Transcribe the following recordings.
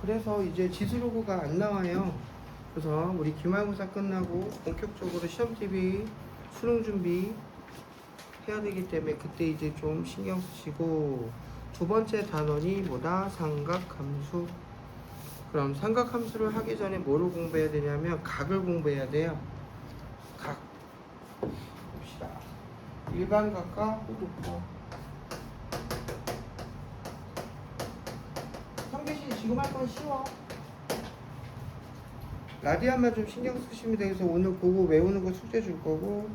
그래서 이제 지수로그가 안 나와요. 그래서 우리 기말고사 끝나고 본격적으로 시험 대비 수능 준비 해야 되기 때문에 그때 이제 좀 신경 쓰시고, 두 번째 단원이 뭐다? 삼각함수. 그럼 삼각함수를 하기 전에 뭐를 공부해야 되냐면 각을 공부해야 돼요. 각 봅시다. 일반각과 호두각. 성계시 지금 할 건 쉬워. 라디안만 좀 신경 쓰시면 되겠어. 오늘 그거 외우는 거 숙제 줄 거고,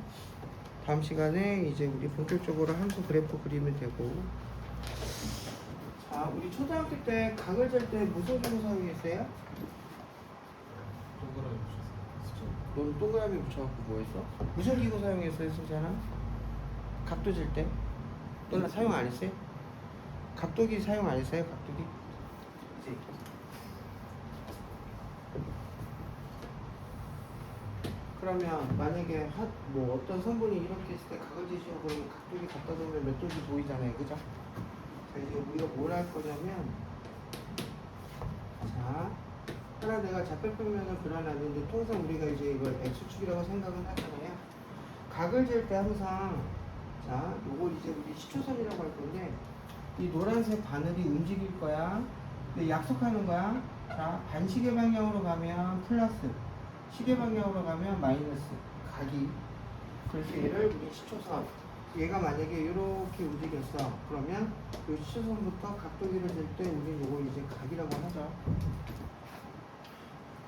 다음 시간에 이제 우리 본격적으로 함수 그래프 그리면 되고. 자, 우리 초등학교 때 각을 잴 때 무슨 기구 사용했어요? 동그라미 붙였어요. 넌 동그라미 붙여갖고 뭐 했어? 무슨 기구 사용했어요, 승찬아? 각도 잴 때? 너는 사용 안 했어요? 각도기 사용 안 했어요? 각도기? 그치? 그러면 만약에 뭐 어떤 성분이 이렇게 있을 때 각을 재시고 그러면 각도기 갖다 놓으면 몇 도지 보이잖아요, 그죠? 자, 이제 우리가 뭘 할 거냐면, 자, 하나 내가 좌표평면을 그려놨는데 통상 우리가 이제 이걸 x축이라고 생각은 하잖아요. 각을 잴 때 항상, 자, 요걸 이제 우리 시초선이라고 할 건데, 이 노란색 바늘이 움직일 거야. 근데 약속하는 거야. 자, 반시계 방향으로 가면 플러스, 시계 방향으로 가면 마이너스, 각이. 그래서 얘를 우리 시초선, 얘가 만약에 이렇게 움직였어. 그러면 이 시초선부터 각도기를 잴 때 우리는 이걸 이제 각이라고 하죠.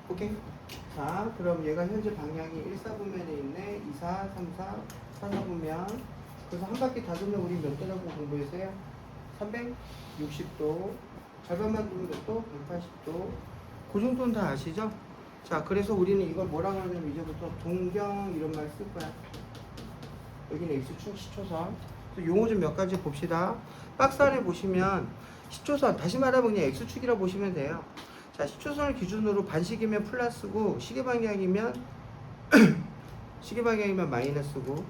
오케이? 자, 그럼 얘가 현재 방향이 1사분면에 있네. 2, 4, 3, 4, 4, 4분면. 그래서 한 바퀴 다 돌면 우리 몇 도라고 공부했어요? 360도. 절반만 돌면 몇 도? 180도. 그 정도는 다 아시죠? 자, 그래서 우리는 이걸 뭐라고 하냐면 이제부터 동경 이런 말 쓸 거야. 여기는 X축 시초선. 용어 좀 몇 가지 봅시다. 박스 안에 보시면 시초선, 다시 말하면 그냥 X축이라고 보시면 돼요. 자, 시초선을 기준으로 반시계면 플러스고 시계 방향이면 시계 방향이면 마이너스고,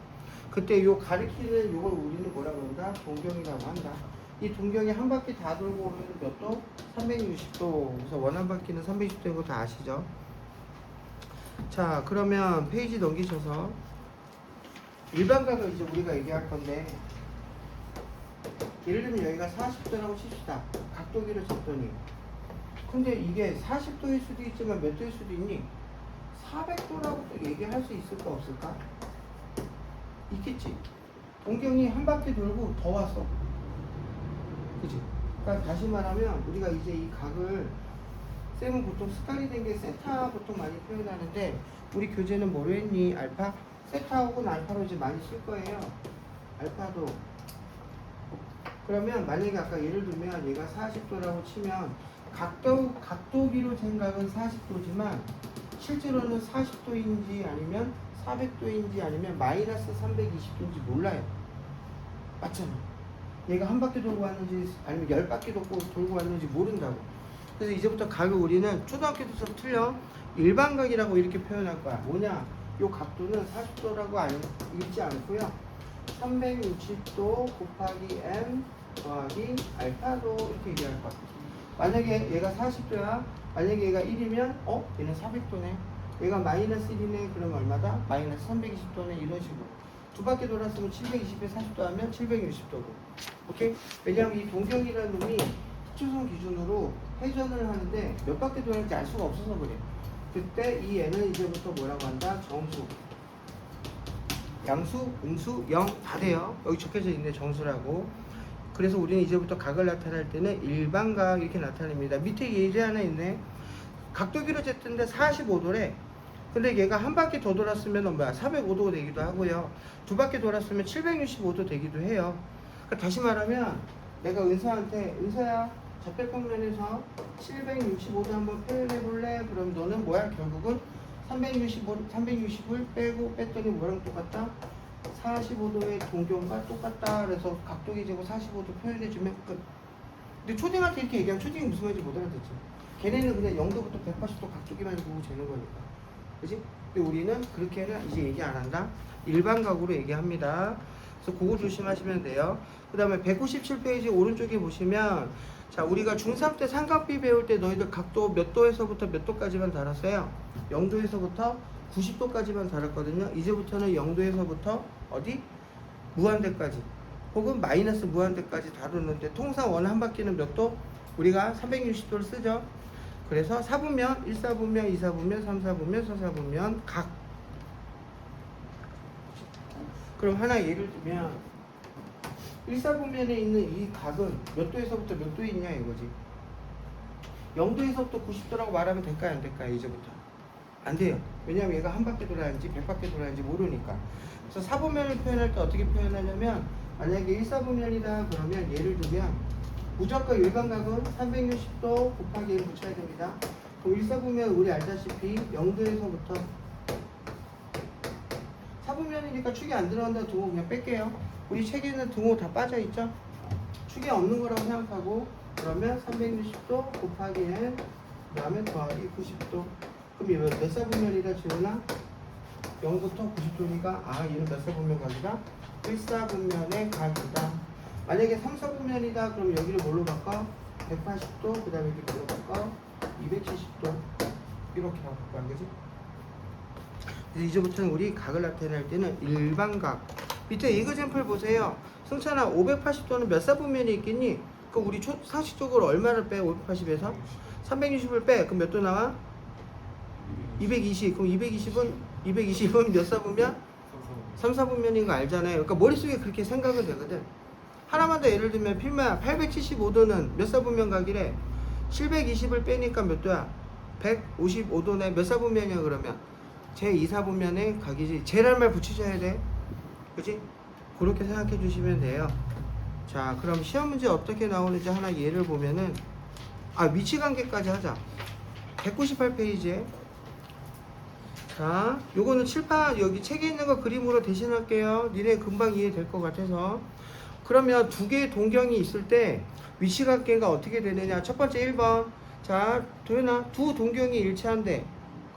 그때 요 가리키는 요걸 우리는 뭐라 그런다? 동경이라고 한다. 이 동경이 한 바퀴 다 돌고 오면 몇 도? 360도. 그래서 원한 바퀴는 360도인 거 다 아시죠? 자, 그러면 페이지 넘기셔서 일반각을 이제 우리가 얘기할 건데, 예를 들면 여기가 40도라고 칩시다. 각도기를 쳤더니. 근데 이게 40도일 수도 있지만 몇 도일 수도 있니? 400도라고 또 얘기할 수 있을까 없을까? 있겠지. 동경이 한 바퀴 돌고 더 왔어. 그치? 그러니까 다시 말하면 우리가 이제 이 각을, 쌤은 보통 습관이 된 게 세타 보통 많이 표현하는데, 우리 교재는 뭐로 했니? 알파? 세타 혹은 알파로 이제 많이 쓸 거예요. 알파도. 그러면 만약에 아까 예를 들면 얘가 40도라고 치면 각도기로 생각은 40도지만 실제로는 40도인지 아니면 400도인지 아니면 마이너스 320도인지 몰라요. 맞잖아. 얘가 한 바퀴 돌고 왔는지 아니면 10바퀴 돌고 왔는지 모른다고. 그래서 이제부터 각을 우리는 초등학교 때서 틀려 일반각이라고 이렇게 표현할 거야. 뭐냐? 요 각도는 40도라고 읽지 않고요. 360도 곱하기 m 더하기 알파도 이렇게 얘기할 거야. 만약에 얘가 40도야. 만약에 얘가 1이면 얘는 400도네. 얘가 마이너스 1이네. 그러면 얼마다? 마이너스 320도네. 이런 식으로. 두 바퀴 돌았으면 720에 40도 하면 760도고. 오케이? 왜냐하면 이 동경이라는 놈이 시초선 기준으로 회전을 하는데 몇 바퀴 돌았는지 알 수가 없어서 그래. 그때 이 n은 이제부터 뭐라고 한다? 정수. 양수, 음수, 영 다 돼요. 여기 적혀져 있네, 정수라고. 그래서 우리는 이제부터 각을 나타낼 때는 일반각 이렇게 나타냅니다. 밑에 예제 하나 있네. 각도기로 쟀던데 45도래. 근데 얘가 한 바퀴 더 돌았으면 뭐야? 405도가 되기도 하고요. 두 바퀴 돌았으면 765도 되기도 해요. 그러니까 다시 말하면 내가 은서한테, 은서야, 좌표평면에서 765도 한번 표현해 볼래? 그럼 너는 뭐야? 결국은 360을 빼고 뺐더니 뭐랑 똑같다? 45도의 동경과 똑같다. 그래서 각도기 재고 45도 표현해주면 끝. 근데 초딩한테 이렇게 얘기하면 초딩이 무슨 말인지 못 알아듣지. 걔네는 그냥 0도부터 180도 각도기만 보고 재는 거니까. 그치? 근데 우리는 그렇게는 이제 얘기 안 한다. 일반각으로 얘기합니다. 그래서 그거 조심하시면 돼요. 그 다음에 197페이지 오른쪽에 보시면 자, 우리가 중3 때 삼각비 배울 때 너희들 각도 몇 도에서부터 몇 도까지만 달았어요? 0도에서부터 90도까지만 달았거든요. 이제부터는 0도에서부터 어디? 무한대까지 혹은 마이너스 무한대까지 다루는데 통상 원 한 바퀴는 몇 도? 우리가 360도를 쓰죠. 그래서 4분면, 1사분면, 2사분면, 3사분면, 4사분면 각. 그럼 하나 예를 들면 1사분면에 있는 이 각은 몇 도에서부터 몇 도에 있냐 이거지. 0도에서부터 90도라고 말하면 될까요 안 될까요? 이제부터 안 돼요. 왜냐면 얘가 한 바퀴 돌아야지 100바퀴 돌아야지 모르니까. 그래서 4분면을 표현할 때 어떻게 표현하냐면 만약에 1사분면이다 그러면 예를 들면 무조건 일반각은 360도 곱하기 1 붙여야 됩니다. 그럼 1사분면 우리 알다시피 0도에서부터 4분면이니까 축이 안 들어간다고 등호 그냥 뺄게요. 우리 책에는 등호 다 빠져있죠? 축이 없는 거라고 생각하고 그러면 360도 곱하기 n 그 다음에 더하기 90도. 그럼 이거 몇 사분면이다 지훈아? 0부터 90도니까 아 얘는 몇 사분면 각이다? 1사분면의 각이다. 만약에 3사분면이다 그럼 여기를 뭘로 바꿔? 180도 그 다음에 여기 뭘로 바꿔? 270도 이렇게 바꿔 그지? 이제부터는 우리 각을 나타낼 때는 일반각. 밑에 이그젠플 보세요. 승찬아 580도는 몇 사분면이 있겠니? 그럼 우리 상식적으로 얼마를 빼? 580에서 360을 빼. 그럼 몇 도 나와? 220. 그럼 220은 몇 사분면? 3사분면인 거 알잖아요. 그러니까 머릿속에 그렇게 생각은 되거든. 하나만 더 예를 들면 필마야 875도는 몇 사분면 각이래? 720을 빼니까 몇 도야? 155도네. 몇 사분면이야 그러면? 제 2사분면의 각이지. 제란 말 붙이셔야 돼. 그치? 그렇게 생각해 주시면 돼요. 자, 그럼 시험 문제 어떻게 나오는지 하나 예를 보면은 위치관계까지 하자. 198페이지에 자, 요거는 칠판 여기 책에 있는 거 그림으로 대신할게요. 니네 금방 이해될 것 같아서. 그러면 두 개의 동경이 있을 때 위치관계가 어떻게 되느냐. 첫 번째 1번. 자, 도현아, 두 동경이 일치한대.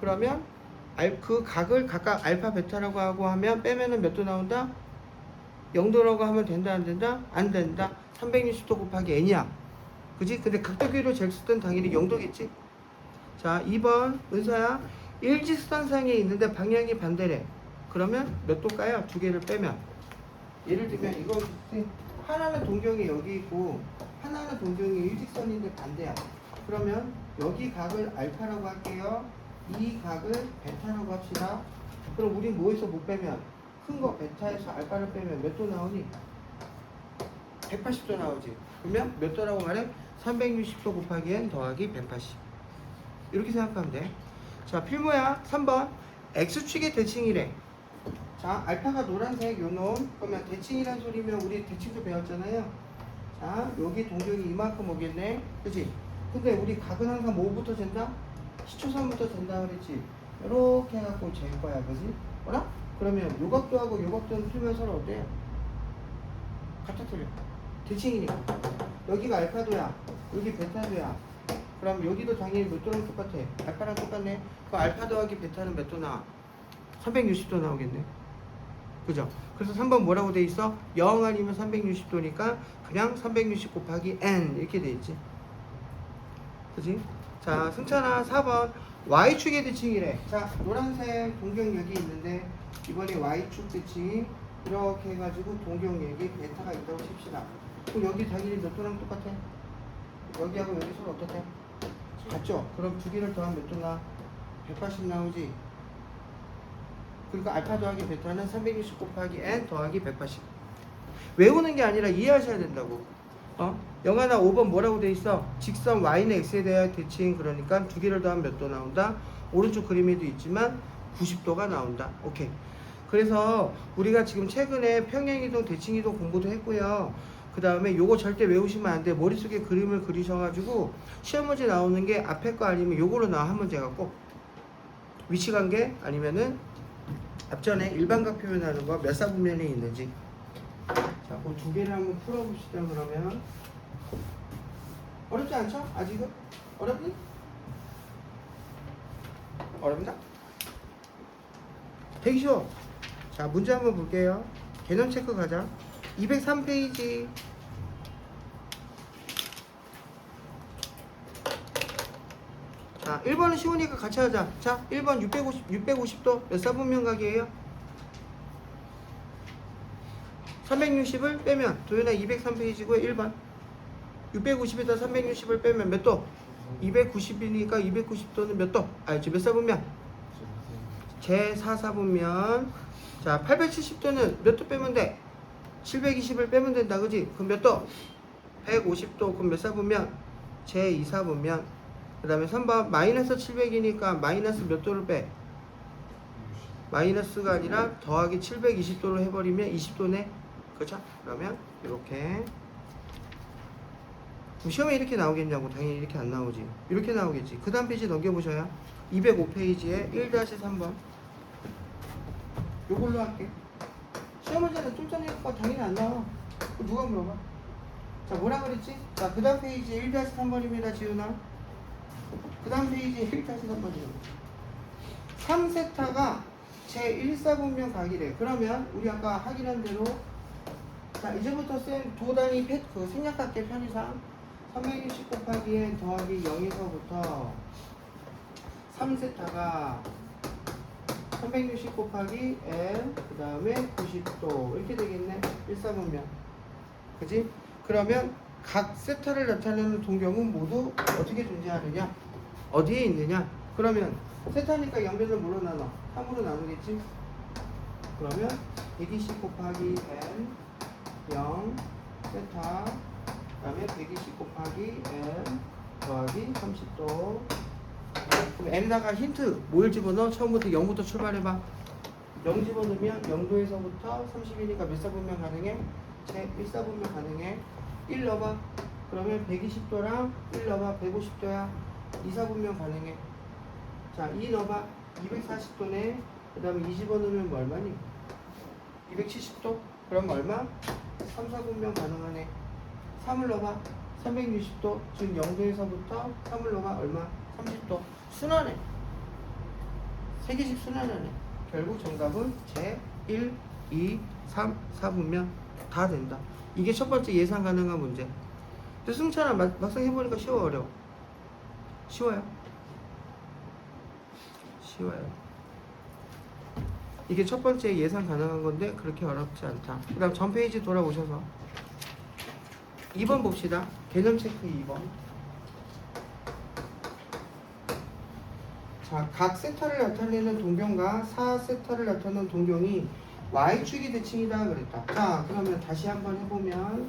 그러면 그 각을 각각 알파 베타라고 하고 하면 빼면은 몇 도 나온다? 0도라고 하면 된다 안 된다? 안 된다. 360도 곱하기 n이야. 그지? 근데 각도기로 잴 때는 당연히 0도겠지? 자, 2번 은서야 일직선상에 있는데 방향이 반대래. 그러면 몇 도일까요? 두 개를 빼면. 예를 들면 이거 하나는 동경이 여기 있고 하나는 동경이 일직선인데 반대야. 그러면 여기 각을 알파라고 할게요. 이 각을 베타라고 합시다. 그럼 우린 뭐에서 못 빼면? 큰 거 베타에서 알파를 빼면 몇 도 나오니? 180도 나오지. 그러면 몇 도라고 말해? 360도 곱하기 n 더하기 180. 이렇게 생각하면 돼. 자, 필모야 3번 X축의 대칭이래. 자, 알파가 노란색 요놈. 그러면 대칭이란 소리면 우리 대칭도 배웠잖아요. 자, 여기 동경이 이만큼 오겠네. 그치? 근데 우리 각은 항상 뭐부터 잰다? 시초선부터 잰다 그랬지. 이렇게 해갖고 잴 거야. 그지? 뭐라? 그러면 요 각도하고 요 각도는 틀면 서로 어때요? 같아 틀려. 대칭이니까. 여기가 알파도야. 여기 베타도야. 그럼 여기도 당연히 몇 도랑 똑같아? 알파랑 똑같네. 그 알파 더하기 베타는 몇 도 나와? 360도 나오겠네. 그죠? 그래서 3번 뭐라고 돼 있어? 0 아니면 360도니까 그냥 360 곱하기 n 이렇게 돼 있지. 그지? 자, 승찬아 4번 Y축의 대칭이래. 자, 노란색 동경역이 있는데 이번에 Y축 대칭이 이렇게 해가지고 동경역이 베타가 있다고 칩시다. 그럼 여기 당연히 몇 도랑 똑같아? 여기하고 여기 서로 어떻게? 같죠? 그럼 두 개를 더하면 몇 도 나? 180 나오지? 그러니까 알파 더하기 베타는 360 곱하기 n 더하기 180. 외우는 게 아니라 이해하셔야 된다고. 영하나 5번 뭐라고 돼 있어? 직선 y는 x에 대한 대칭. 그러니까 두 개를 더하면 몇 도 나온다? 오른쪽 그림에도 있지만 90도가 나온다. 오케이. 그래서 우리가 지금 최근에 평행이동, 대칭이동 공부도 했고요. 그 다음에 요거 절대 외우시면 안 돼. 머릿속에 그림을 그리셔가지고 시험 문제 나오는 게 앞에 거 아니면 요거로 나와. 한 문제가 꼭 위치관계 아니면은 앞전에 일반각 표현하는 거 몇 사분면에 있는지. 자, 그 두 개를 한번 풀어봅시다. 그러면 어렵지 않죠? 아직은? 어렵니? 어렵나? 되게 쉬워. 자, 문제 한번 볼게요. 개념 체크 가자. 203페이지. 자, 1번은 쉬우니까 같이 하자. 자, 1번 650도 몇 사분면 각이에요? 360을 빼면 도윤아 203페이지고 1번 650에다 360을 빼면 몇 도? 290이니까 290도는 몇 도? 알지? 몇 사분면? 제4사분면. 자, 870도는 몇 도 빼면 돼? 720을 빼면 된다, 그지? 그럼 몇 도? 150도. 그럼 몇 사분면? 제2사분면. 그 다음에 3번 마이너스 700이니까 마이너스 몇 도를 빼? 마이너스가 아니라 더하기 720도로 해버리면 20도네. 그렇죠? 그러면 이렇게. 그럼 시험에 이렇게 나오겠냐고. 당연히 이렇게 안 나오지. 이렇게 나오겠지. 그 다음 페이지 넘겨보셔요. 205페이지에 1-3번 요걸로 할게. 시험 문제는 좀 전에 했고 당연히 안 나와. 누가 물어봐? 자, 뭐라 그랬지? 자, 그 다음 페이지에 1-3번입니다 지훈아. 그 다음 페이지에 1-3번이에요 3세타가 제1사분면 각이래. 그러면 우리 아까 확인한 대로, 자, 이제부터 쌤 도단위 그 생략할게. 편의상 360 곱하기 n 더하기 0에서부터 3세타가 360 곱하기 n 그 다음에 90도 이렇게 되겠네. 1사분면. 그지? 그러면 각 세타를 나타내는 동경은 모두 어떻게 존재하느냐? 어디에 있느냐? 그러면 세타니까 양변을 뭐로 나눠? 3으로 나누겠지? 그러면 120 곱하기 n 0 세타 그 다음에 120 곱하기 n 더하기 30도. 그럼 n에다가 힌트 뭘 집어넣어? 처음부터 0부터 출발해봐. 0 집어넣으면 0도에서부터 30이니까 몇 사분면 가능해? 제 1사분면 가능해. 1 넣어봐. 그러면 120도랑 1 넣어봐. 150도야. 2사분면 가능해. 자, 2 넣어봐. 240도네. 그 다음에 2 집어넣으면 뭐 얼마니? 270도? 그럼 얼마? 3사분면 가능하네. 3을 넣어봐. 360도. 즉 0도에서부터 3을 넣어봐. 얼마? 30도. 순환해. 3개씩 순환하네. 결국 정답은 제 1, 2, 3, 4분면 다 된다. 이게 첫 번째 예상 가능한 문제. 근데 승찬아 막상 해보니까 쉬워 어려워? 쉬워요. 쉬워요. 이게 첫 번째 예상 가능한 건데 그렇게 어렵지 않다. 그 다음 전 페이지 돌아오셔서 2번 봅시다. 개념 체크 2번. 자, 각 세타를 나타내는 동경과 4세타를 나타내는 동경이 Y축이 대칭이다 그랬다. 자, 그러면 다시 한번 해보면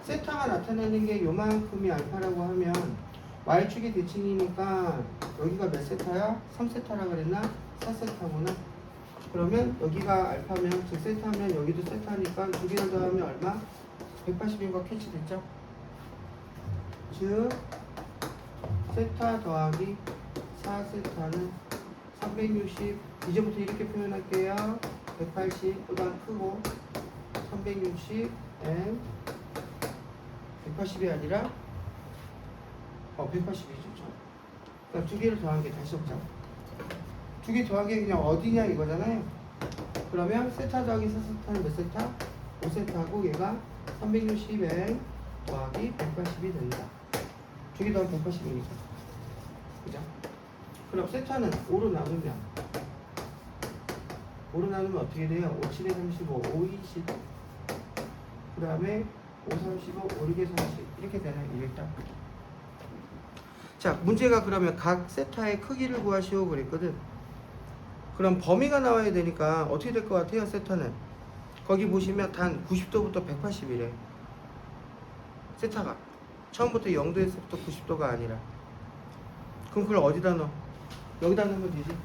세타가 나타내는 게 요만큼이 알파라고 하면 Y축이 대칭이니까 여기가 몇 세타야? 3세타라 그랬나? 4세타구나. 그러면 여기가 알파면 즉 세타면 여기도 세타니까 두 개를 더하면 얼마? 180인 거 캐치됐죠? 즉 세타 더하기 4세타는 360. 이제부터 이렇게 표현할게요. 180보다 크고 360 n 180이 아니라 180이죠. 그러니까 두 개를 더한 게 다시 없죠. 두 개 더한 게 그냥 어디냐 이거잖아요. 그러면 세타 더하기 4세타는 몇 세타? 5세타고 얘가 360n 더하기 180이 된다. 두 개 더하면 180이니까. 그죠? 그럼 세타는 5로 나누면 어떻게 돼요? 5, 7에 35, 5, 20. 그 다음에 5, 35, 5, 6에 30. 이렇게 되네. 이랬다. 자, 문제가 그러면 각 세타의 크기를 구하시오 그랬거든. 그럼 범위가 나와야 되니까 어떻게 될 것 같아요? 세타는 거기 보시면 단 90도부터 180이래. 세타가 처음부터 0도에서부터 90도가 아니라. 그럼 그걸 어디다 넣어? 여기다 넣으면 되지.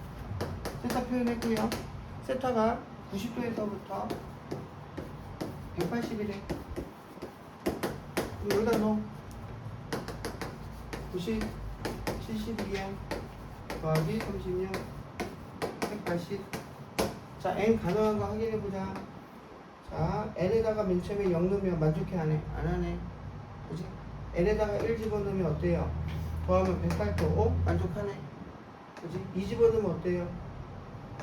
세타 표현했고요. 세타가 90도에서부터 180이래. 그럼 여기다 넣어. 90, 72에 더하기 36, 180. 자, n 가능한 거 확인해보자. 자, n에다가 맨 처음에 0 넣으면 만족해 안 해? 안 하네. 그치? n에다가 1 집어넣으면 어때요? 더하면 108도. 만족하네. 그치? 2 집어넣으면 어때요?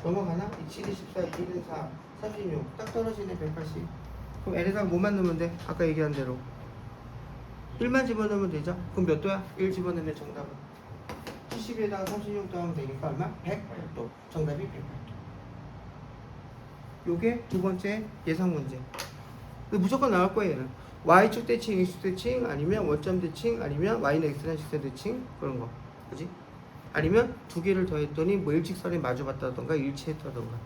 넘어가나? 2, 7, 24, 2, 1, 4, 36. 딱 떨어지네, 180. 그럼 n에다가 뭐만 넣으면 돼? 아까 얘기한 대로. 1만 집어넣으면 되죠? 그럼 몇 도야? 1 집어넣으면 정답은 70에다가 36 더하면 되니까 얼마? 108도. 정답이 108도. 요게 두 번째 예상 문제. 무조건 나올 거예요. 얘는. y축 대칭, x축 대칭, 아니면 원점 대칭, 아니면 y는 x는 직선 대칭, 그런 거. 그지? 아니면 두 개를 더했더니 뭐 일직선이 마주봤다던가 일치했다던가.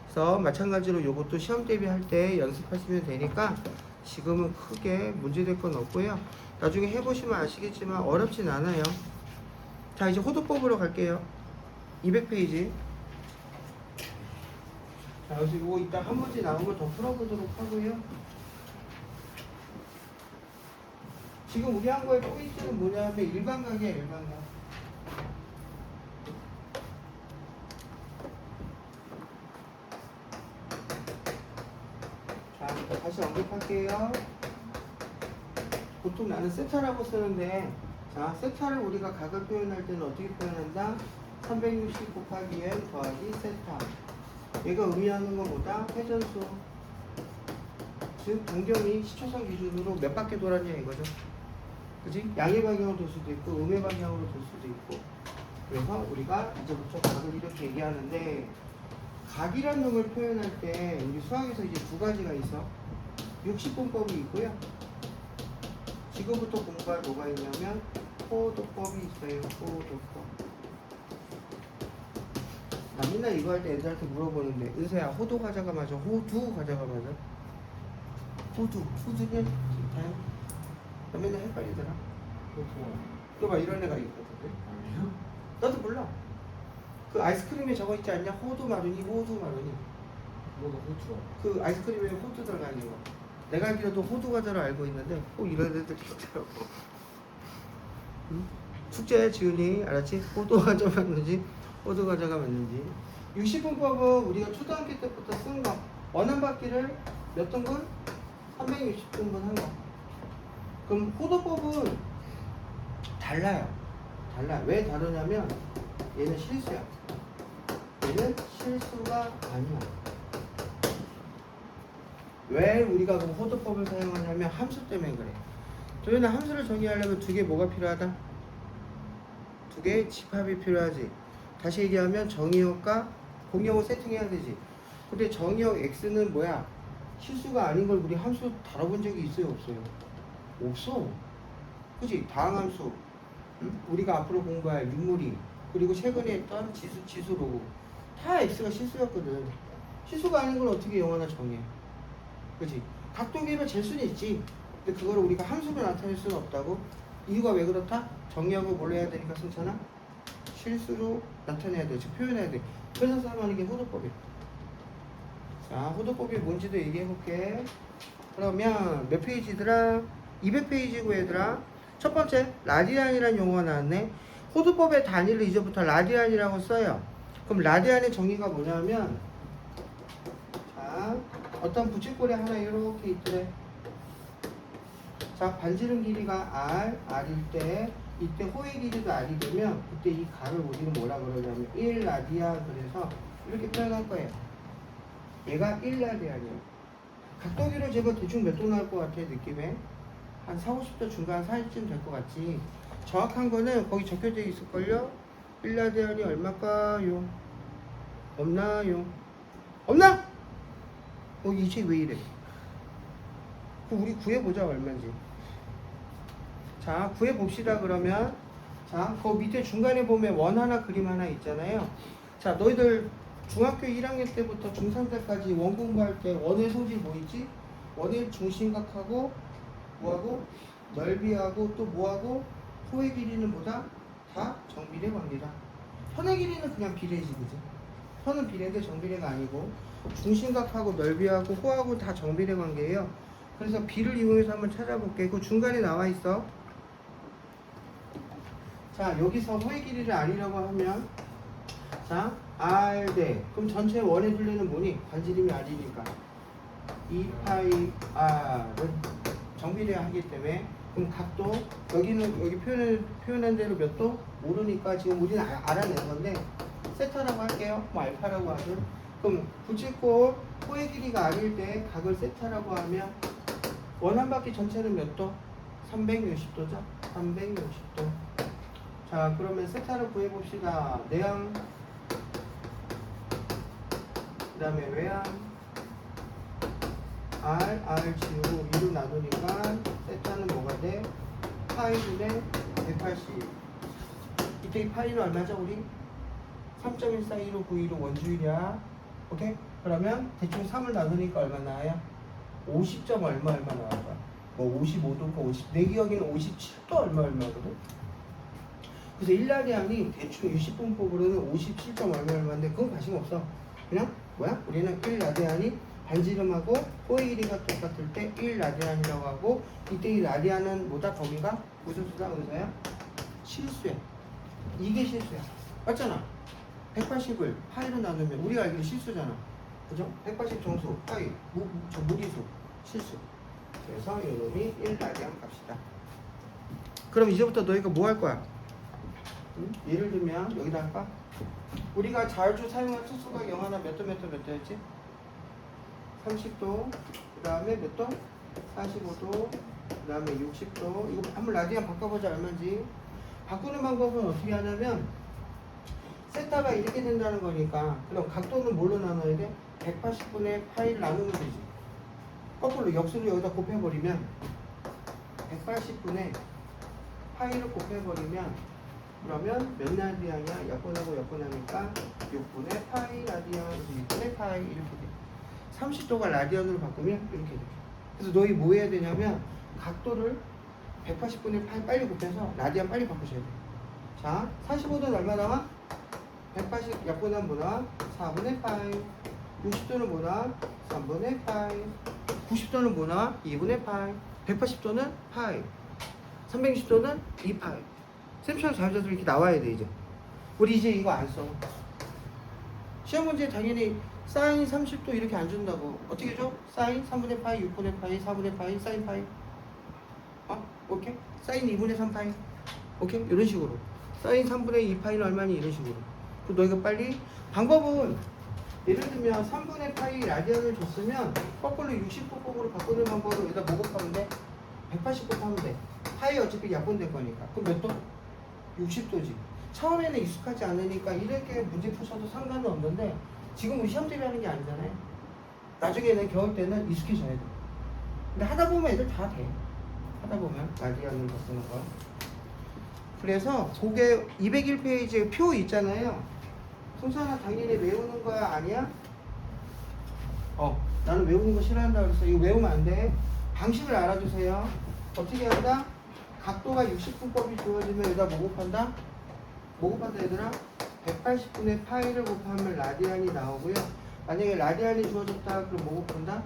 그래서 마찬가지로 요것도 시험 대비할 때 연습하시면 되니까 지금은 크게 문제될 건 없고요. 나중에 해보시면 아시겠지만 어렵진 않아요. 자, 이제 호도법으로 갈게요. 200페이지. 자, 그래서 이거 이따 한 문제 나온 걸 더 풀어보도록 하고요. 지금 우리 한 거의 포인트는 뭐냐면 일반각이야, 일반각. 자, 다시 언급할게요. 보통 나는 세타라고 쓰는데, 자, 세타를 우리가 각을 표현할 때는 어떻게 표현한다? 360 곱하기 n 더하기 세타. 얘가 의미하는 건 뭐다? 회전수. 즉, 동경이 시초선 기준으로 몇 바퀴 돌았냐 이거죠. 그지? 양의 방향으로 돌 수도 있고, 음의 방향으로 돌 수도 있고. 그래서 우리가 이제부터 각을 이렇게 얘기하는데, 각이라는 놈을 표현할 때, 우리 수학에서 이제 두 가지가 있어. 60분법이 있고요. 지금부터 공부할 뭐가 있냐면, 호도법이 있어요. 호도법. 나 맨날 이거 할 때 애들한테 물어보는데, 은세야, 호도 과자가 맞아? 호두 과자가 맞아? 호두는? 나 맨날 헷갈리더라. 또 봐, 이런 애가 있거든. 아니요? 나도 몰라. 그 아이스크림에 적어 있지 않냐? 호두 마루니, 호두 마루니. 뭐가 호주야? 그 아이스크림에 호두 들어가 있는 거. 내가 알기로도 호두 과자로 알고 있는데 꼭 이런 애들이 있더라고. 응? 숙제 지훈이 알았지? 호두 과자 맞는지 호두 과자가 맞는지. 60분법은 우리가 초등학교 때부터 쓴 거. 원한 바퀴를 몇 등분? 360등분 한 거. 그럼 호도법은 달라요. 달라. 왜 다르냐면 얘는 실수야. 얘는 실수가 아니야. 왜 우리가 그 호도법을 사용하냐면 함수 때문에 그래. 도현아, 함수를 정의하려면 두 개 뭐가 필요하다? 두 개의 집합이 필요하지. 다시 얘기하면 정의역과 공역을 세팅해야 되지. 근데 정의역 x는 뭐야? 실수가 아닌 걸 우리 함수 다뤄본 적이 있어요, 없어요? 없어. 그치? 다항함수. 응? 우리가 앞으로 공부할 유무리, 그리고 최근에 했던 지수로고 다 x가 실수였거든. 실수가 아닌 걸 어떻게 영어나 정해? 그치? 각도기를 잴 수는 있지. 근데 그걸 우리가 함수로 나타낼 수는 없다고. 이유가 왜 그렇다? 정의하고 뭘 해야 되니까 승찬아? 실수로 나타내야 돼. 즉 표현해야 돼. 그래서 사용하는 게 호도법이야. 자, 호도법이 뭔지도 얘기해볼게. 그러면 몇 페이지더라? 200페이지고 얘들아. 첫 번째, 라디안이라는 용어가 나왔네. 호도법의 단위를 이제부터 라디안이라고 써요. 그럼 라디안의 정의가 뭐냐면, 자, 어떤 붙임골이 하나 이렇게 있더래. 자, 반지름 길이가 R일 때, 이때 호의 길이도 R이 되면, 그때 이 가를 우리는 뭐라 그러냐면 1라디안. 그래서 이렇게 표현할 거예요. 얘가 1라디안이에요. 각도기로 재면 대충 몇 도 나올 것 같아, 느낌에? 한 4, 50도 중간 사이쯤 될 것 같지. 정확한 거는 거기 적혀져 있을걸요? 1라디안이 얼마일까요? 없나요? 없나? 이 책 왜 이래? 우리 구해보자, 얼마인지. 자, 구해봅시다, 그러면. 자, 그 밑에 중간에 보면 원 하나, 그림 하나 있잖아요. 자, 너희들 중학교 1학년 때부터 중3 때까지 원 공부할 때 원의 성질 뭐 있지? 원의 중심각하고 뭐하고? 넓이하고 또 뭐하고? 호의 길이는 뭐다? 다 정비례 관계다. 선의 길이는 그냥 비례지, 그지? 선은 비례인데 정비례가 아니고 중심각하고 넓이하고 호하고 다 정비례 관계예요. 그래서 비를 이용해서 한번 찾아볼게. 그 중간에 나와 있어. 자, 여기서 호의 길이를 R이라고 하면, 자, R 대. 그럼 전체 원의 둘레는 뭐니? 반지름이 R이니까 2파이 R은 정비례하기 때문에, 그럼 각도, 여기는 여기 표현한 대로 몇 도? 모르니까 지금 우리는 알아낸 건데 세타라고 할게요. 뭐 알파라고 하든. 그럼 붙임골 호의 길이가 R일 때 각을 세타라고 하면 원 한 바퀴 전체는 몇 도? 360도죠? 360도. 자, 그러면 세타를 구해봅시다. 내항, 그 다음에 외항, R 지우고 2로 나누니까 세타는 뭐가 돼? 파이분의 180. 이때 이 파이는 얼마죠, 우리? 3.142로 92로 원주율이야. 오케이? 그러면 대충 3을 나누니까 얼마 나와요? 50점 얼마 나올 거야? 뭐 55도가 50, 내 기억에는 57도 얼마거든? 그래서 1라디안이 대충 60분법으로는 57점 얼마인데 그건 관심 없어. 그냥 뭐야? 우리는 1라디안이 반지름하고 호의 길이가 똑같을 때 1라디안이라고 하고, 이때 이 라디안은 뭐다? 범위가 무슨 수다? 의사야? 실수야. 이게 실수야. 맞잖아. 180을 파이로 나누면 우리가 알기로 실수잖아. 그죠? 180 정수, 파이, 무리수, 실수. 그래서 이놈이 1라디안 값이다. 그럼 이제부터 너희가 뭐 할 거야? 응? 예를 들면 여기다 할까? 우리가 자주 사용한 특수각 영하나 몇 도였지? 30도, 그 다음에 몇 도? 45도, 그 다음에 60도. 이거 한번 라디안 바꿔보자. 얼마인지. 바꾸는 방법은 어떻게 하냐면, 세타가 이렇게 된다는 거니까, 그럼 각도는 뭘로 나눠야 돼? 180분의 파이를 나누면 되지. 거꾸로 역수를 여기다 곱해버리면 180분의 파이를 곱해버리면, 그러면 몇 라디안이야? 약분하고 약분하니까 6분의 파이 라디안, 6분의 파이 이렇게 돼. 30도가 라디안으로 바꾸면 이렇게 돼. 그래서 너희 뭐 해야 되냐면 각도를 180분의 파이 빨리 곱해서 라디안 빨리 바꾸셔야 돼. 자, 45도는 얼마 나와? 180 약분하면 뭐 나와? 4분의 파이. 60도는 뭐 나와? 3분의 파이. 90도는 뭐 나와? 2분의 파이. 180도는 파이. 360도는 2파이. 쌤처럼 자유자재로 이렇게 나와야 돼. 이제 우리 이제 이거 안 써. 시험 문제 당연히 사인 30도 이렇게 안 준다고. 어떻게 줘? 사인 3분의 파이, 6분의 파이, 4분의 파이, 사인 파이. 오케이? 사인 2분의 3파이. 오케이? 이런 식으로. 사인 3분의 2파이는 얼마니? 이런 식으로. 그럼 너희가 빨리 방법은, 예를 들면 3분의 파이 라디안을 줬으면 거꾸로 60도법으로 바꾸는 방법으로 여기다 뭐 곱하면 돼? 180 곱하면 돼. 파이 어차피 약분될 거니까. 그럼 몇 도? 60도지. 처음에는 익숙하지 않으니까 이렇게 문제 푸셔도 상관은 없는데, 지금 우리 시험 대비하는 게 아니잖아요. 나중에는 겨울 때는 익숙해져야 돼. 근데 하다 보면 애들 다 돼. 하다 보면 라디안을 바꾸는 거. 그래서 그게 201페이지에 표 있잖아요. 송산아 당연히 외우는 거야? 아니야? 나는 외우는 거 싫어한다 그랬어. 이거 외우면 안 돼. 방식을 알아주세요. 어떻게 한다? 각도가 60분법이 주어지면 여기다 뭐 곱한다? 뭐 곱한다 얘들아? 180분의 파이를 곱하면 라디안이 나오고요. 만약에 라디안이 주어졌다 그럼 뭐 곱한다?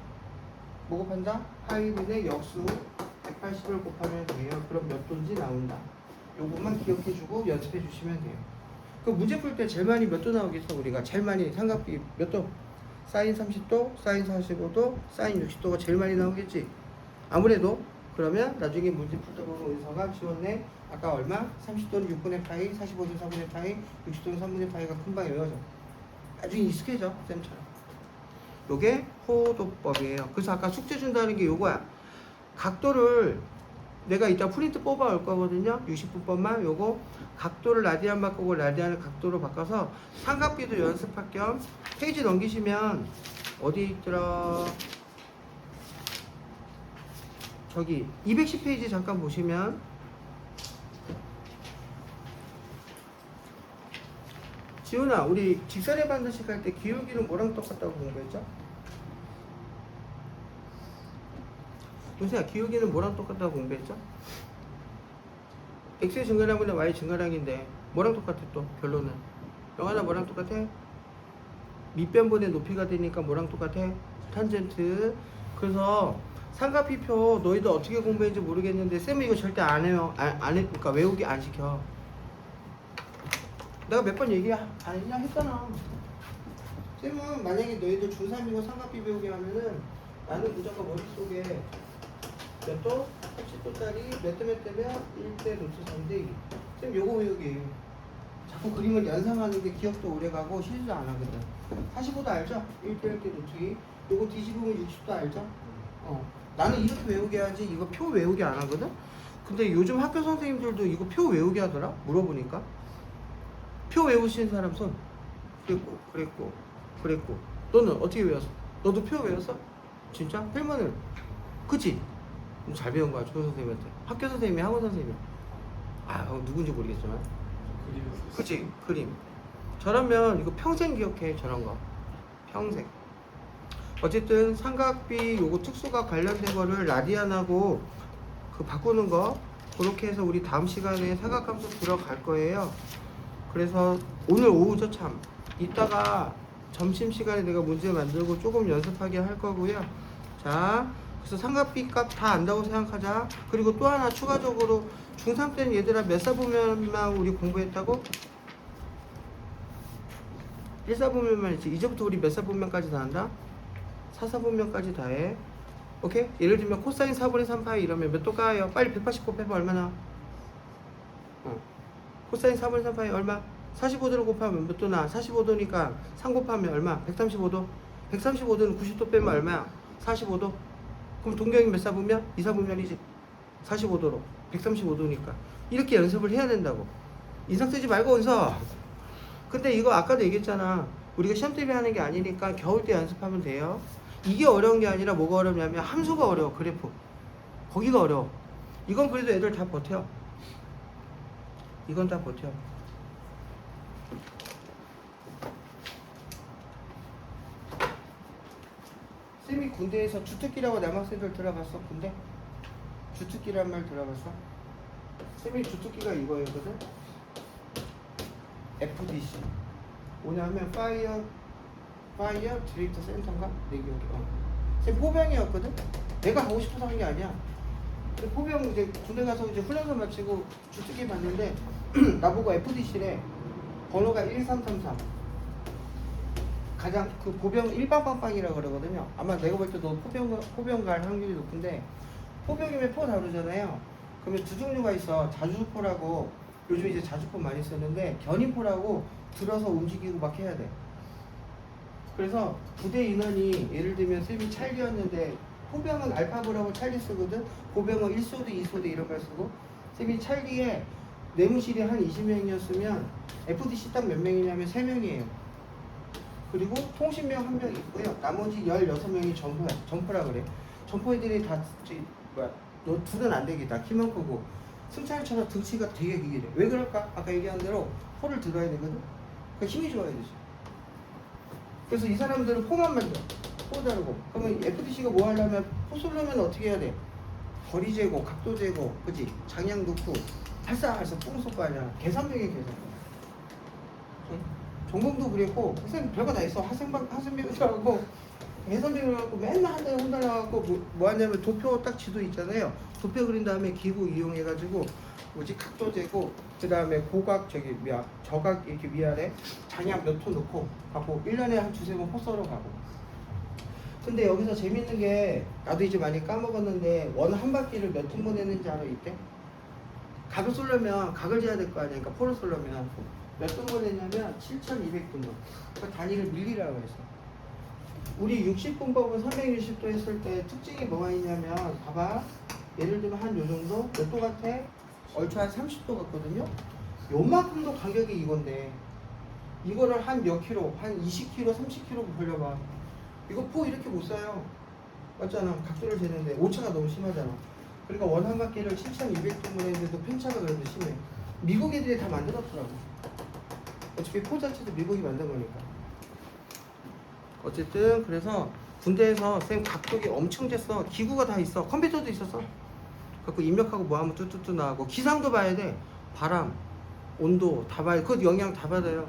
뭐 곱한다? 파이분의 역수 180을 곱하면 돼요. 그럼 몇 도인지 나온다. 요것만 기억해주고 연습해 주시면 돼요. 그 문제 풀 때 제일 많이 몇 도 나오겠어? 우리가 제일 많이 삼각비 몇 도? 사인 30도, 사인 45도, 사인 60도가 제일 많이 나오겠지? 아무래도. 그러면 나중에 문제 풀다 보면 의사가 지웠네. 아까 얼마? 30도는 6분의 파이, 45도는 4분의 파이, 60도는 3분의 파이가 금방 외워져. 나중에 익숙해져, 쌤처럼. 요게 호도법이에요. 그래서 아까 숙제 준다는 게 요거야. 각도를 내가 이따 프린트 뽑아 올 거거든요. 60분법만. 요거 각도를 라디안 바꾸고 라디안을 각도로 바꿔서 삼각비도 연습할 겸 페이지 넘기시면 어디 있더라? 저기 210페이지 잠깐 보시면 지훈아, 우리 직선의 반드시 할 때 기울기는 뭐랑 똑같다고 공부했죠? 요새야, 기울기는 뭐랑 똑같다고 공부했죠? x의 증가량분의 y 증가량인데 뭐랑 똑같아 또 결론은? 영하나 뭐랑 똑같아? 밑변분의 높이가 되니까 뭐랑 똑같아? 탄젠트. 그래서 삼각비표 너희들 어떻게 공부했는지 모르겠는데 쌤은 이거 절대 안 해요. 안 해. 그러니까 외우기 안 시켜. 내가 몇 번 얘기 아니냐 했잖아. 쌤은 만약에 너희들 중3이고 삼각비 배우게 하면은 나는 무조건 머릿속에 몇 도? 80도짜리 몇 대 몇 대면 1대 루트 3대 2. 쌤 요거 외우기. 자꾸 그림을 연상하는 게 기억도 오래가고 쉬지도 안 하거든. 45도 알죠? 1대 1대 루트 2. 요거 뒤집으면 60도 알죠? 나는 이렇게 외우게 하지 이거 표 외우기 안 하거든? 근데 요즘 학교 선생님들도 이거 표 외우게 하더라? 물어보니까. 표 외우신 사람 손. 그랬고. 너는 어떻게 외웠어? 너도 표 외웠어? 진짜? 필문을. 그치? 잘 배운 거야, 조 선생님한테. 학교 선생님이 학원 선생님이. 누군지 모르겠지만. 그치? 그림. 저러면 이거 평생 기억해, 저런 거. 평생. 어쨌든 삼각비 요거 특수가 관련된 거를 라디안하고 그 바꾸는 거 그렇게 해서 우리 다음 시간에 삼각함수 들어갈 거예요. 그래서 오늘 오후죠 참. 이따가 점심시간에 내가 문제 만들고 조금 연습하게 할 거고요. 자, 그래서 삼각비 값 다 안다고 생각하자. 그리고 또 하나 추가적으로 중3 때는 얘들아 몇 사분면만 우리 공부했다고? 1사분면만 있지. 이제부터 우리 몇 사분면까지 다 한다? 4사분면까지 다 해. 오케이? 예를 들면 코사인 4분의 3파이 이러면 몇 도 까요? 빨리 180 곱해봐. 얼마나? 코사인 4분의 3파이 얼마? 45도를 곱하면 몇 도 나? 45도니까 3 곱하면 얼마? 135도. 135도는 90도 빼면 얼마야? 45도. 그럼 동경이 몇 사분면? 2사분면이지. 45도로 135도니까 이렇게 연습을 해야 된다고. 인상 쓰지 말고 은서. 근데 이거 아까도 얘기했잖아. 우리가 시험 대비 하는 게 아니니까 겨울 때 연습하면 돼요. 이게 어려운 게 아니라 뭐가 어렵냐면 함수가 어려워. 그래프 거기가 어려워. 이건 그래도 애들 다 버텨. 이건 다 버텨. 쌤이 군대에서 주특기라고 남학생들 들어봤어? 군대? 주특기란 말 들어봤어? 쌤이 주특기가 이거거든? FDC 뭐냐면 파이어 디렉터 센터인가? 내 기억에. 쌤 포병이었거든? 내가 가고 싶어서 한 게 아니야. 포병 이제 군대 가서 이제 훈련소 마치고 주특기 봤는데 나보고 FDC래. 번호가 1333. 가장 그 보병 일빵빵빵이라고 그러거든요. 아마 내가 볼 때도 포병 갈 확률이 높은데, 포병이면 포 다루잖아요. 그러면 두 종류가 있어. 자주포라고, 요즘 이제 자주포 많이 쓰는데 견인포라고 들어서 움직이고 막 해야 돼. 그래서 부대 인원이 예를 들면 쌤이 찰기였는데 포병은 알파브라고 찰기 쓰거든. 보병은 1소대 2소대 이런 걸 쓰고, 쌤이 찰기에 내무실이 한 20명이었으면 FDC 딱 몇 명이냐면 3명이에요. 그리고 통신병 1명 있고요. 나머지 16명이 점포야. 점포라 그래. 점포 애들이 다 너 둘은 안 되겠다. 키만 크고 승차이처럼 등치가 되게 길게 돼. 왜 그럴까? 아까 얘기한 대로 포를 들어야 되거든. 그러니까 힘이 좋아야 되지. 그래서 이 사람들은 포만 만들어. 포 다르고. 그러면 FDC가 뭐 하려면 포 쏠려면 어떻게 해야 돼? 거리 제고, 각도 제고, 그치? 장량 넣고 발사해서 뽕 쏠 거 아니야. 계산병이 계산. 전공도 그랬고, 선생님 별거 다 있어. 하생병도 하고, 계산병을 하고, 맨날 한 달에 혼달라갖고, 뭐 하냐면 도표 딱 지도 있잖아요. 도표 그린 다음에 기구 이용해가지고, 각도 재고, 그 다음에 고각, 저각 이렇게 위아래, 장량 몇 호 넣고, 가고, 1년에 한 2-3번 포서로 가고. 근데 여기서 재밌는 게, 나도 이제 많이 까먹었는데, 원 한 바퀴를 몇 톤분 했는지 알아, 이때? 각을 쏠려면, 각을 재야 될 거 아니야. 그러니까 포를 쏠려면. 몇 등분 했냐면 7,200등분. 그 단위를 밀리라고 했어. 우리 60분법은 360도 했을 때 특징이 뭐가 있냐면, 봐봐. 예를 들면 한 요 정도? 몇 도 같아? 얼추 한 30도 같거든요? 요만큼도 가격이 이건데, 이거를 한 몇 킬로, 한 20kg, 30kg 벌려봐. 이거 포 이렇게 못 사요. 맞잖아. 각도를 재는데 오차가 너무 심하잖아. 그러니까 원 한 바퀴를 7,200등분 했는데도 편차가 그래도 심해. 미국 애들이 다 만들었더라고. 어차피 포 자체도 미국이 만든 거니까. 어쨌든 그래서 군대에서 쌤 각도기 엄청 쟀어. 기구가 다 있어. 컴퓨터도 있었어. 그래서 입력하고 뭐 하면 뚜뚜뚜 나가고, 기상도 봐야 돼. 바람, 온도 다 봐야 돼. 그것도 영향 다 받아요.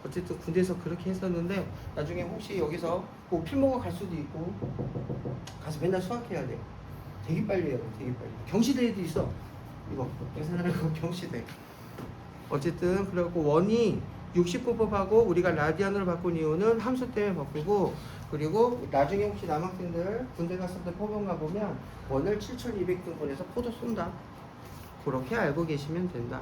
어쨌든 군대에서 그렇게 했었는데, 나중에 혹시 여기서 뭐 필모가 갈 수도 있고, 가서 맨날 수학해야 돼. 되게 빨리 해야 돼. 되게 빨리. 경시대에도 있어. 이거 계산하는 경시대. 어쨌든 그래갖고 원이 60분법하고 우리가 라디안으로 바꾼 이유는 함수 때문에 바꾸고, 그리고 나중에 혹시 남학생들 군대 갔을 때 포병 가보면 원을 7,200등분해서 포도 쏜다. 그렇게 알고 계시면 된다.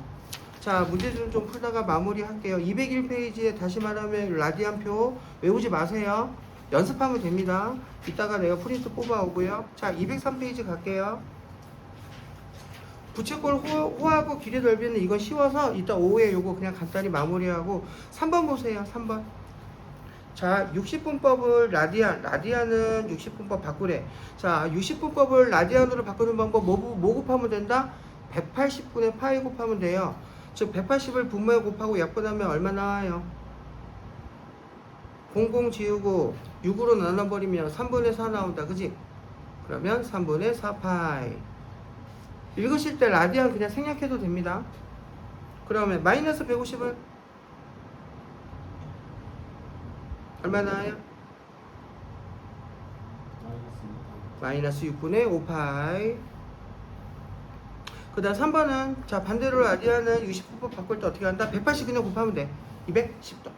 자, 문제들 좀 풀다가 마무리 할게요. 201페이지에 다시 말하면 라디안표 외우지 마세요. 연습하면 됩니다. 이따가 내가 프린트 뽑아오고요. 자, 203페이지 갈게요. 부채꼴 호하고 길이 넓이는 이건 쉬워서 이따 오후에 요거 그냥 간단히 마무리하고 3번 보세요. 3번. 자, 60분법을 라디안은 60분법 바꾸래. 자, 60분법을 라디안으로 바꾸는 방법 뭐 곱하면 된다? 180분의 파이 곱하면 돼요. 즉 180을 분모에 곱하고 약분하면 얼마 나와요? 00 지우고 6으로 나눠버리면 3분의 4 나온다. 그지? 그러면 3분의 4파이. 읽으실 때 라디안 그냥 생략해도 됩니다. 그러면 마이너스 150은 얼마 나와요? 마이너스 6분의 5파이. 그 다음 3번은 자 반대로 라디안은 60분 바꿀 때 어떻게 한다? 180 그냥 곱하면 돼. 210도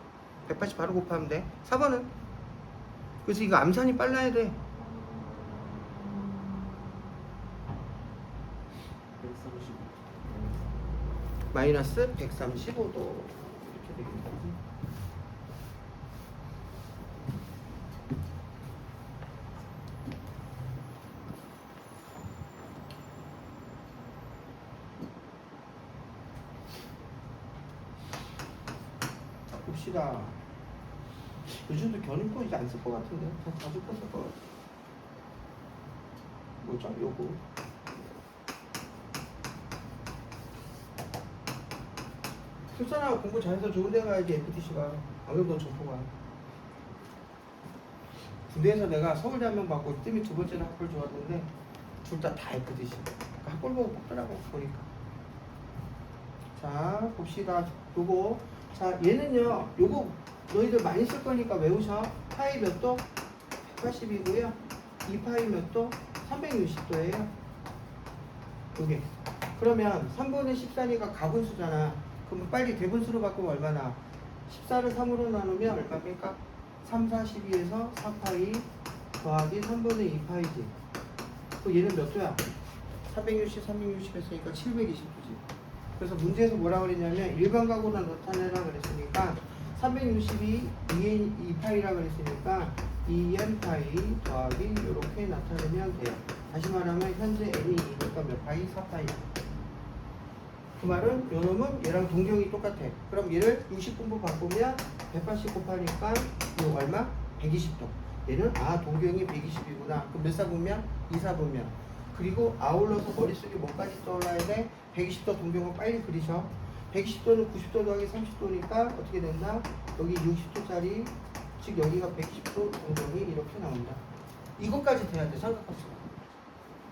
180 바로 곱하면 돼. 4번은 그래서 이거 암산이 빨라야 돼. 135. 마이너스 135도 이렇게 되겠다. 봅시다. 요즘도 견인코 이제 안 쓸 것 같은데 자주 썼을 것 같아. 뭐죠? 요거 출산하고 공부 잘해서 좋은 데 가야지. FTC가 안 그래도 넌 점포가. 군대에서 내가 서울대 한 명 받고 뜸이 두 번째는 학벌 좋았는데 둘 다 FTC. 그러니까 학벌 보고 뽑더라고 보니까. 자 봅시다. 요거 자 얘는요 요거 너희들 많이 쓸 거니까 외우셔. 파이 몇 도? 180이고요 2파이 몇 도? 360도예요 요게. 그러면 3분의 14니까 가분수잖아. 그럼 빨리 대분수로 바꾸면 얼마나? 14를 3으로 나누면 얼마입니까? 3, 4, 12에서 4파이 더하기 3분의 2파이지. 그 얘는 몇 도야? 460, 360 했으니까 720도지. 그래서 문제에서 뭐라 그랬냐면 일반각으로 나타내라 그랬으니까 360이 2파이라 그랬으니까 2n파이 더하기 이렇게 나타내면 돼요. 다시 말하면 현재 n이 2니까 몇 파이? 4파이. 그 말은 요 놈은 얘랑 동경이 똑같아. 그럼 얘를 60분부 바꾸면 180 곱하니까 요 얼마? 120도. 얘는 동경이 120이구나. 그럼 몇 사분면? 2사분면. 그리고 아울러서 머릿속에 뭐까지 떠올라야 돼? 120도 동경을 빨리 그리셔. 120도는 90도 더하기 30도니까 어떻게 된다? 여기 60도짜리 즉 여기가 120도 동경이 이렇게 나온다. 이것까지 돼야 돼. 삼각함수가.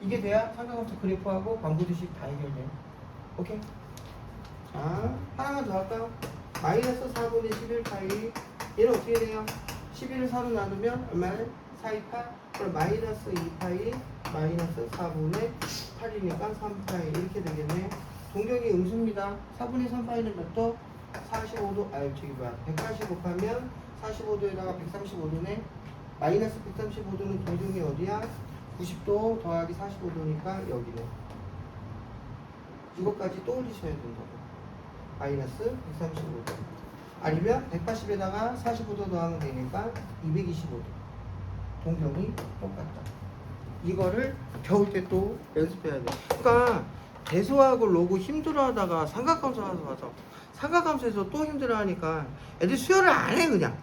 이게 돼야 삼각함수 그래프하고 방부두식 다 해결돼. 오케이? 자, 하나만 더 할까요? 마이너스 4분의 11파이. 얘는 어떻게 돼요? 11을 4로 나누면 얼마예요? 428. 그럼 마이너스 2파이 마이너스 4분의 8이니까 3파이 이렇게 되겠네. 동경이 음수입니다. 4분의 3파이는 몇 도? 45도. 180 곱하면 45도에다가 135도네. 마이너스 135도는 동경이 어디야? 90도 더하기 45도니까 여기네. 이것까지 떠올리셔야 된다고. 마이너스 135도. 아니면 180에다가 45도 더하면 되니까 225도. 동경이 똑같다. 이거를 겨울 때 또 연습해야 돼. 그러니까 대수하고 로그 힘들어하다가 삼각함수 와서 삼각함수에서 또 힘들어하니까 애들 수열을 안 해 그냥.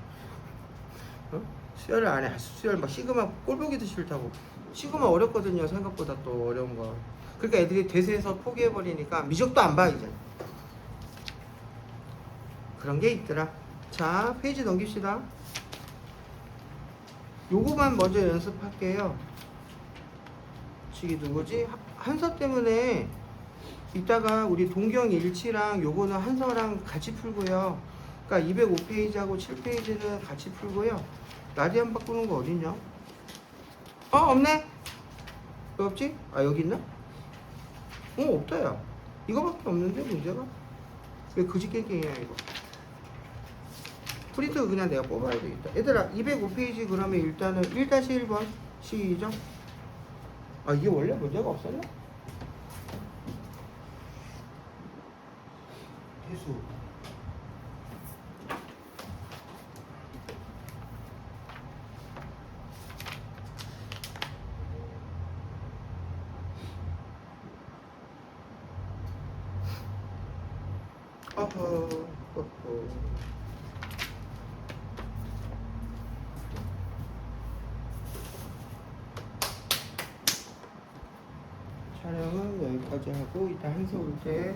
수열을 안 해. 수열 막 시그마 꼴보기도 싫다고. 시그마 어렵거든요. 생각보다 또 어려운 거. 그러니까 애들이 대수에서 포기해버리니까 미적도 안 봐 이제. 그런 게 있더라. 자 페이지 넘깁시다. 요거만 먼저 연습할게요. 저기 누구지? 한서 때문에 이따가 우리 동경 일치랑 요거는 한서랑 같이 풀고요. 그러니까 205페이지하고 7페이지는 같이 풀고요. 라디안 바꾸는 거 어딨냐? 없네? 왜 없지? 여기 있나? 없다 야. 이거밖에 없는데 문제가? 왜 그지깽깽이야 이거. 프린트 그냥 내가 뽑아야 되겠다. 얘들아 205페이지 그러면 일단은 1-1번 시작. 이게 원래 문제가 없었나? 해수. 어허, 어허. 촬영은 여기까지 하고 이따 한서 올 때